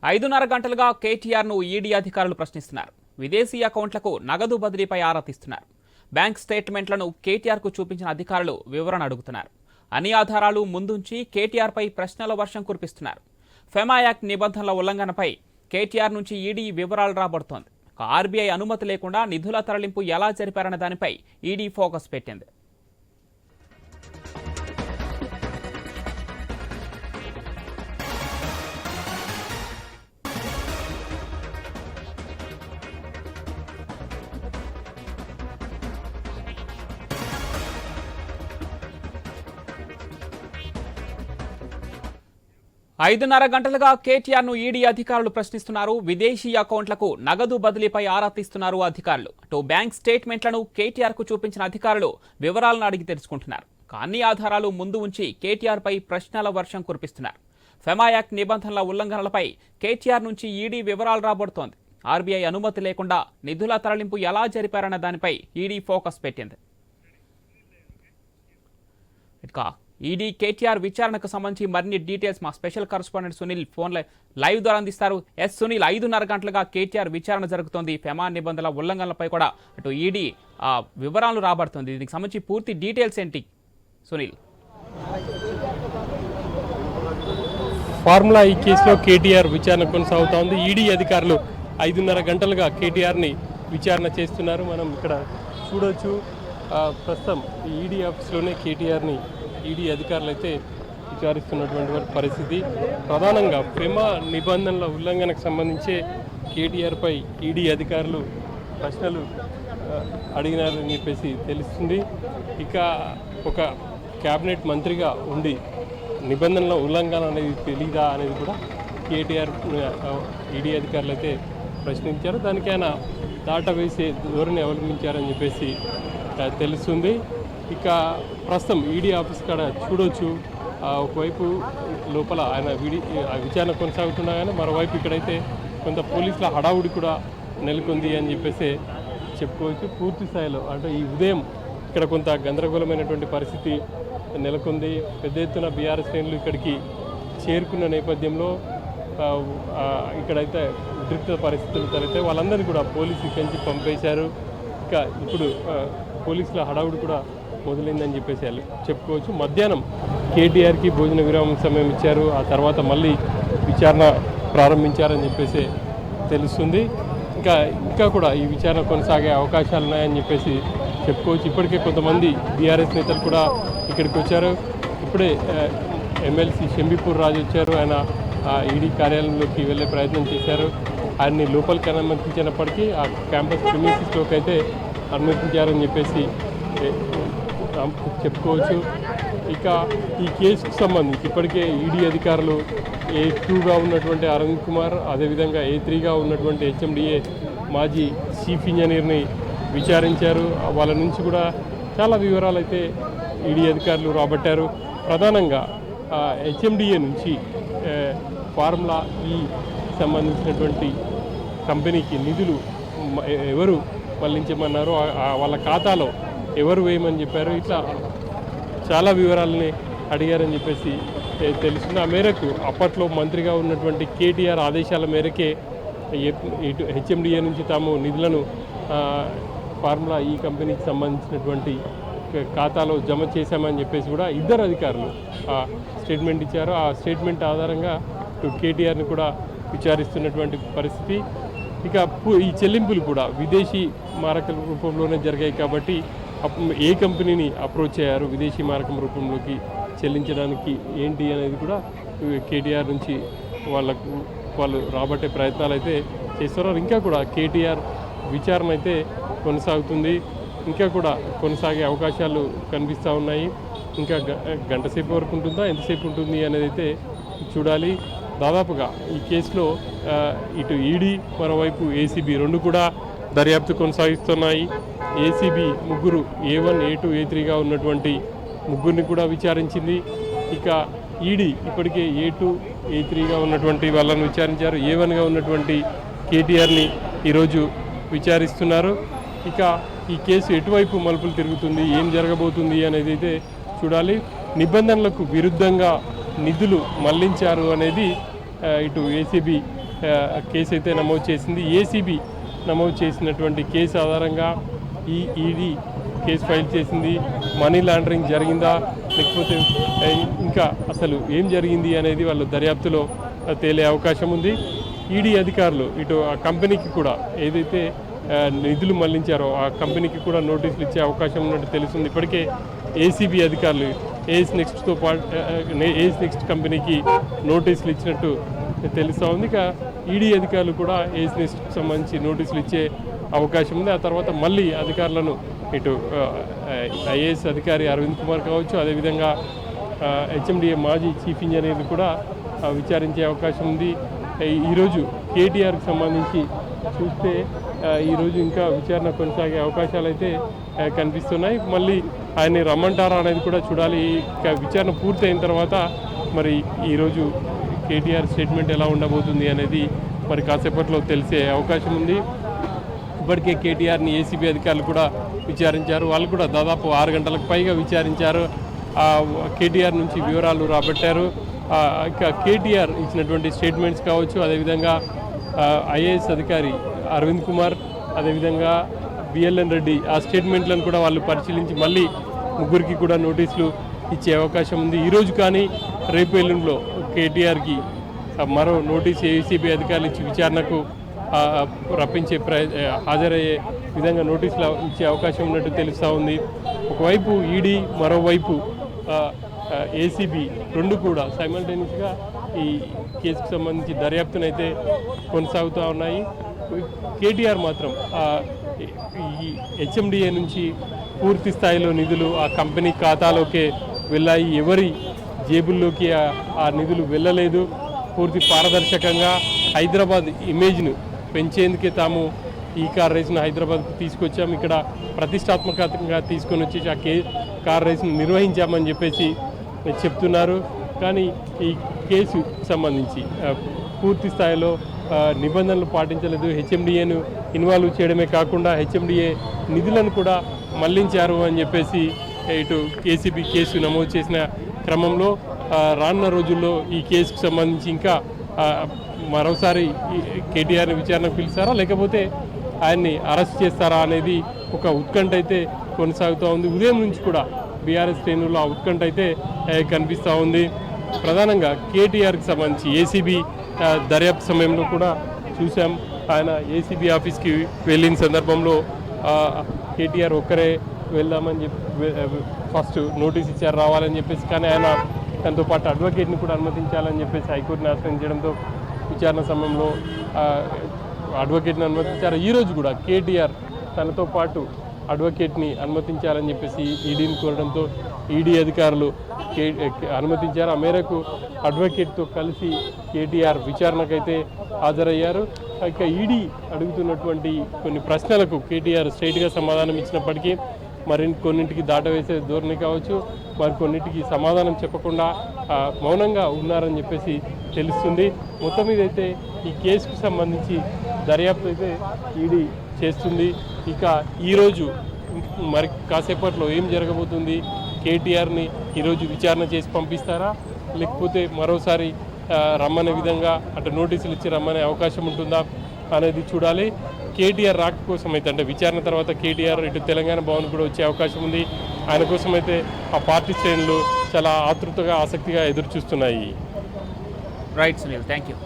5:30 గంటలుగా కేటీఆర్ను ED అధికారులు ప్రశ్నిస్తున్నారు. విదేశీ అకౌంట్లకు నగదు బదిలీపై ఆరా తీస్తున్నారు. బ్యాంక్ స్టేట్మెంట్లను కేటీఆర్కు చూపించిన అధికారులు వివరణ అడుగుతున్నారు. అన్ని ఆధారాలు ముందుంచి కేటీఆర్పై ప్రశ్నల వర్షం కురిపిస్తున్నారు. ఫెమా యాక్ట్ నిబంధనల ఉల్లంఘనపై కేటీఆర్ నుంచి ఈడీ వివరాలు రాబడుతోంది. ఆర్బీఐ అనుమతి లేకుండా నిధుల తరలింపు ఎలా జరిపారన్న దానిపై ఈడీ ఫోకస్ పెట్టింది. 5:30 గంటలుగా కేటీఆర్ను ఈడీ అధికారులు ప్రశ్నిస్తున్నారు. విదేశీ అకౌంట్లకు నగదు బదిలీపై ఆరా తీస్తున్నారు అధికారులు. అటు బ్యాంక్ స్టేట్మెంట్లను కేటీఆర్కు చూపించిన అధికారులు వివరాలను అడిగి తెలుసుకుంటున్నారు. అన్ని ఆధారాలు ముందు ఉంచి కేటీఆర్పై ప్రశ్నల వర్షం కురిపిస్తున్నారు. ఫెమా యాక్ట్ నిబంధనల ఉల్లంఘనలపై కేటీఆర్ నుంచి ఈడీ వివరాలు రాబడుతోంది. ఆర్బీఐ అనుమతి లేకుండా నిధుల తరలింపు ఎలా జరిపారన్న దానిపై ఈడీ ఫోకస్ పెట్టింది. ఈడీ కేటీఆర్ విచారణకు సంబంధించి మరిన్ని డీటెయిల్స్ మా special correspondent Sunil phone live ద్వారా అందిస్తారు. సునీల్, 5:30 గంటలుగా కేటీఆర్ విచారణ జరుగుతోంది. ఫెమా నిబంధనల ఉల్లంఘనలపై కూడా అటు ఈడీ వివరాలు రాబడుతుంది. దీనికి సంబంధించి పూర్తి డీటెయిల్స్ ఏంటి సునీల్? ఫార్ములా ఈ కేసులో కేటీఆర్ విచారణ కొనసాగుతోంది. ఈడీ అధికారులు 5:30 గంటలుగా కేటీఆర్ని విచారణ చేస్తున్నారు. మనం ఇక్కడ చూడొచ్చు. ప్రస్తుతం ఈడీ ఆఫీస్లోనే కేటీఆర్ని ఈడీ అధికారులు అయితే విచారిస్తున్నటువంటి పరిస్థితి. ప్రధానంగా ఫెమా నిబంధనల ఉల్లంఘనకు సంబంధించే కేటీఆర్పై ఈడీ అధికారులు ప్రశ్నలు అడిగినారని చెప్పేసి తెలుస్తుంది. ఇక ఒక క్యాబినెట్ మంత్రిగా ఉండి నిబంధనల ఉల్లంఘన అనేది తెలీదా అనేది కూడా కేటీఆర్ ఈడీ అధికారులు అయితే ప్రశ్నించారు. దానికి ఆయన దాటవేసే ధోరణి అవలంబించారని చెప్పేసి తెలుస్తుంది. ఇక ప్రస్తుతం ఈడీ ఆఫీస్ కాడ చూడొచ్చు. ఒకవైపు లోపల ఆయన విచారణ కొనసాగుతుండగానే మరోవైపు ఇక్కడైతే కొంత పోలీసుల హడావుడి కూడా నెలకొంది అని చెప్పేసి చెప్పుకోవచ్చు. పూర్తి స్థాయిలో అంటే ఈ ఉదయం ఇక్కడ కొంత గందరగోళమైనటువంటి పరిస్థితి నెలకొంది. పెద్ద ఎత్తున బీఆర్ఎస్ శ్రేణులు ఇక్కడికి చేరుకున్న నేపథ్యంలో ఇక్కడైతే ఉద్రిక్త పరిస్థితులు తలెత్తాయి. వాళ్ళందరినీ కూడా పోలీసులు పెంచి పంపేశారు. ఇక ఇప్పుడు పోలీసుల హడావుడి కూడా మొదలైందని చెప్పేసి చెప్పుకోవచ్చు. మధ్యాహ్నం కేటీఆర్కి భోజన విరామం సమయం ఇచ్చారు. ఆ తర్వాత మళ్ళీ విచారణ ప్రారంభించారని చెప్పేసి తెలుస్తుంది. ఇంకా కూడా ఈ విచారణ కొనసాగే అవకాశాలు ఉన్నాయని చెప్పేసి చెప్పుకోవచ్చు. ఇప్పటికే కొంతమంది బీఆర్ఎస్ నేతలు కూడా ఇక్కడికి వచ్చారు. ఇప్పుడే ఎమ్మెల్సీ షంబీపూర్ రాజు వచ్చారు. ఆయన ఈడీ కార్యాలయంలోకి వెళ్ళే ప్రయత్నం చేశారు. ఆయన్ని లోపలికి అనుమతించినప్పటికీ ఆ క్యాంపస్ ప్రిమిసెస్లోకి అయితే అనుమతించారని చెప్పేసి చెప్పుకోవచ్చు. ఇక ఈ కేసుకు సంబంధించి ఇప్పటికే ఈడీ అధికారులు A2గా ఉన్నటువంటి అరవింద్ కుమార్, అదేవిధంగా A3గా ఉన్నటువంటి HMDA మాజీ చీఫ్ ఇంజనీర్ని విచారించారు. వాళ్ళ నుంచి కూడా చాలా వివరాలు అయితే ఈడీ అధికారులు రాబట్టారు. ప్రధానంగా HMDA నుంచి ఫార్ములా ఈ సంబంధించినటువంటి కంపెనీకి నిధులు ఎవరు మళ్లించమన్నారు, వాళ్ళ ఖాతాలో ఎవరు వేయమని చెప్పారు, ఇట్లా చాలా వివరాలని అడిగారని చెప్పేసి తెలుస్తుంది. ఆ మేరకు అప్పట్లో మంత్రిగా ఉన్నటువంటి కేటీఆర్ ఆదేశాల మేరకే ఇటు HMDA నుంచి తాము నిధులను ఫార్ములా ఈ కంపెనీకి సంబంధించినటువంటి ఖాతాలో జమ చేశామని చెప్పేసి కూడా ఇద్దరు అధికారులు స్టేట్మెంట్ ఇచ్చారు. ఆ స్టేట్మెంట్ ఆధారంగా కేటీఆర్ని కూడా విచారిస్తున్నటువంటి పరిస్థితి. ఇక ఈ చెల్లింపులు కూడా విదేశీ మారకల రూపంలోనే జరిగాయి కాబట్టి ఏ కంపెనీని అప్రోచ్ అయ్యారు విదేశీ మారకం రూపంలోకి చెల్లించడానికి ఏంటి అనేది కూడా కేటీఆర్ నుంచి వాళ్ళు రాబట్టే ప్రయత్నాలు అయితే చేస్తున్నారు. ఇంకా కూడా కేటీఆర్ విచారణ అయితే కొనసాగుతుంది. ఇంకా కూడా కొనసాగే అవకాశాలు కనిపిస్తూ ఉన్నాయి. ఇంకా గంట సేపు వరకు ఉంటుందా, ఎంతసేపు ఉంటుంది అనేది అయితే చూడాలి. దాదాపుగా ఈ కేసులో ఇటు ఈడీ, మరోవైపు ఏసీబీ రెండు కూడా దర్యాప్తు కొనసాగిస్తున్నాయి. ఏసీబీ ముగ్గురు A1, A2, A3గా ఉన్నటువంటి ముగ్గురిని కూడా విచారించింది. ఇక ఈడీ ఇప్పటికే A2, A3గా ఉన్నటువంటి వాళ్ళని విచారించారు. A1గా ఉన్నటువంటి కేటీఆర్ని ఈరోజు విచారిస్తున్నారు. ఇక ఈ కేసు ఎటువైపు మలుపులు తిరుగుతుంది, ఏం జరగబోతుంది అనేది అయితే చూడాలి. నిబంధనలకు విరుద్ధంగా నిధులు మళ్లించారు అనేది ఇటు ఏసీబీ కేసు అయితే నమోదు చేసింది. ఏసీబీ నమోదు చేసినటువంటి కేసు ఆధారంగా ఈ ఈడీ కేసు ఫైల్ చేసింది. మనీ లాండరింగ్ జరిగిందా లేకపోతే ఇంకా అసలు ఏం జరిగింది అనేది వాళ్ళు దర్యాప్తులో తేలే అవకాశం ఉంది. ఈడీ అధికారులు ఇటు ఆ కంపెనీకి కూడా ఏదైతే నిధులు మళ్లించారో ఆ కంపెనీకి కూడా నోటీసులు ఇచ్చే అవకాశం ఉన్నట్టు తెలుస్తుంది. ఇప్పటికే ఏసీబీ అధికారులు ఏఎస్ నెక్స్ట్తో పాటు ఏఎస్ నెక్స్ట్ కంపెనీకి నోటీసులు ఇచ్చినట్టు తెలుస్తూ ఉంది. ఇక ఈడీ అధికారులు కూడా ఏఎస్ నెక్స్ట్కి సంబంధించి నోటీసులు ఇచ్చే అవకాశం ఉంది. ఆ తర్వాత మళ్ళీ అధికారులను ఇటు ఐఏఎస్ అధికారి అరవింద్ కుమార్ కావచ్చు, అదేవిధంగా హెచ్ఎండిఏ మాజీ చీఫ్ ఇంజనీర్ కూడా విచారించే అవకాశం ఉంది. ఈరోజు కేటీఆర్కి సంబంధించి చూస్తే ఈరోజు ఇంకా విచారణ కొనసాగే అవకాశాలు అయితే కనిపిస్తున్నాయి. మళ్ళీ ఆయన్ని రమ్మంటారా అనేది కూడా చూడాలి. ఇక విచారణ పూర్తయిన తర్వాత మరి ఈరోజు కేటీఆర్ స్టేట్మెంట్ ఎలా ఉండబోతుంది అనేది మరి కాసేపట్లో తెలిసే అవకాశం ఉంది. ఇప్పటికే కేటీఆర్ని ఏసీబీ అధికారులు కూడా విచారించారు. వాళ్ళు కూడా దాదాపు 6 గంటలకు పైగా విచారించారు. కేటీఆర్ నుంచి వివరాలు రాబట్టారు. ఇక కేటీఆర్ ఇచ్చినటువంటి స్టేట్మెంట్స్ కావచ్చు, అదేవిధంగా ఐఏఎస్ అధికారి అరవింద్ కుమార్, అదేవిధంగా బిఎల్ఎన్ రెడ్డి ఆ స్టేట్మెంట్లను కూడా వాళ్ళు పరిశీలించి మళ్ళీ ముగ్గురికి కూడా నోటీసులు ఇచ్చే అవకాశం ఉంది. ఈరోజు కానీ రేపు ఎల్లుండిలో కేటీఆర్కి మరో నోటీసు ఏసీబీ అధికారులు ఇచ్చి విచారణకు రప్పించే హాజరయ్యే విధంగా నోటీసులు ఇచ్చే అవకాశం ఉన్నట్టు తెలుస్తూ ఉంది. ఒకవైపు ఈడీ, మరోవైపు ఏసీబీ రెండు కూడా సైమల్టేనియస్గా ఈ కేసుకు సంబంధించి దర్యాప్తునైతే కొనసాగుతూ ఉన్నాయి. కేటీఆర్ మాత్రం ఈ హెచ్ఎండిఏ నుంచి పూర్తి స్థాయిలో నిధులు ఆ కంపెనీ ఖాతాలోకే వెళ్ళాయి, ఎవరి జేబుల్లోకి ఆ నిధులు వెళ్ళలేదు. పూర్తి పారదర్శకంగా హైదరాబాద్ ఇమేజ్ను పెంచేందుకే తాము ఈ కార్ రేసును హైదరాబాద్కు తీసుకొచ్చాము, ఇక్కడ ప్రతిష్టాత్మకంగా తీసుకొని వచ్చేసి ఆ కార్ రేసును నిర్వహించామని చెప్పేసి చెప్తున్నారు. కానీ ఈ కేసు సంబంధించి పూర్తి స్థాయిలో నిబంధనలు పాటించలేదు. హెచ్ఎండిఏను ఇన్వాల్వ్ చేయడమే కాకుండా హెచ్ఎండిఏ నిధులను కూడా మళ్లించారు అని చెప్పేసి ఇటు ఏసీబీ కేసు నమోదు చేసిన క్రమంలో రానున్న రోజుల్లో ఈ కేసుకు సంబంధించి ఇంకా మరోసారి కేటీఆర్ని విచారణకు పిలుస్తారా లేకపోతే ఆయన్ని అరెస్ట్ చేస్తారా అనేది ఒక ఉత్కంఠ అయితే కొనసాగుతూ ఉంది. ఉదయం నుంచి కూడా బీఆర్ఎస్ శ్రేణుల్లో ఆ ఉత్కంఠ అయితే కనిపిస్తూ ఉంది. ప్రధానంగా కేటీఆర్కి సంబంధించి ఏసీబీ దర్యాప్తు సమయంలో కూడా చూసాం. ఆయన ఏసీబీ ఆఫీస్కి వెళ్ళిన సందర్భంలో కేటీఆర్ ఒక్కరే వెళ్దామని చెప్పి ఫస్ట్ నోటీస్ ఇచ్చారు రావాలని చెప్పేసి, కానీ ఆయన తనతో పాటు అడ్వకేట్ని కూడా అనుమతించాలని చెప్పేసి హైకోర్టుని ఆశ్రయించడంతో విచారణ సమయంలో అడ్వకేట్ని అనుమతించారు. ఈరోజు కూడా కేటీఆర్ తనతో పాటు అడ్వకేట్ని అనుమతించాలని చెప్పేసి ఈడీని కోరడంతో ఈడీ అధికారులు అనుమతించారు. ఆ మేరకు అడ్వకేట్తో కలిసి కేటీఆర్ విచారణకైతే హాజరయ్యారు. ఇక ఈడీ అడుగుతున్నటువంటి కొన్ని ప్రశ్నలకు కేటీఆర్ స్ట్రైట్గా సమాధానం ఇచ్చినప్పటికీ కొన్నింటికి దాటవేసే ధోరణి కావచ్చు, కొన్నింటికి సమాధానం చెప్పకుండా మౌనంగా ఉన్నారని చెప్పేసి తెలుస్తుంది. మొత్తం మీద అయితే ఈ కేసుకు సంబంధించి దర్యాప్తు అయితే ఈడీ చేస్తుంది. ఇక ఈరోజు మరి కాసేపట్లో ఏం జరగబోతుంది, కేటీఆర్ని ఈరోజు విచారణ చేసి పంపిస్తారా లేకపోతే మరోసారి రమ్మనే విధంగా అటు నోటీసులు ఇచ్చి రమ్మనే అవకాశం ఉంటుందా అనేది చూడాలి. కేటీఆర్ రాక కోసం అయితే అంటే విచారణ తర్వాత కేటీఆర్ ఇటు తెలంగాణ భవన్ కూడా వచ్చే అవకాశం ఉంది. ఆయన కోసం అయితే ఆ పార్టీ శ్రేణులు చాలా ఆతృతగా ఆసక్తిగా ఎదురు చూస్తున్నాయి. Right Sunil, thank you.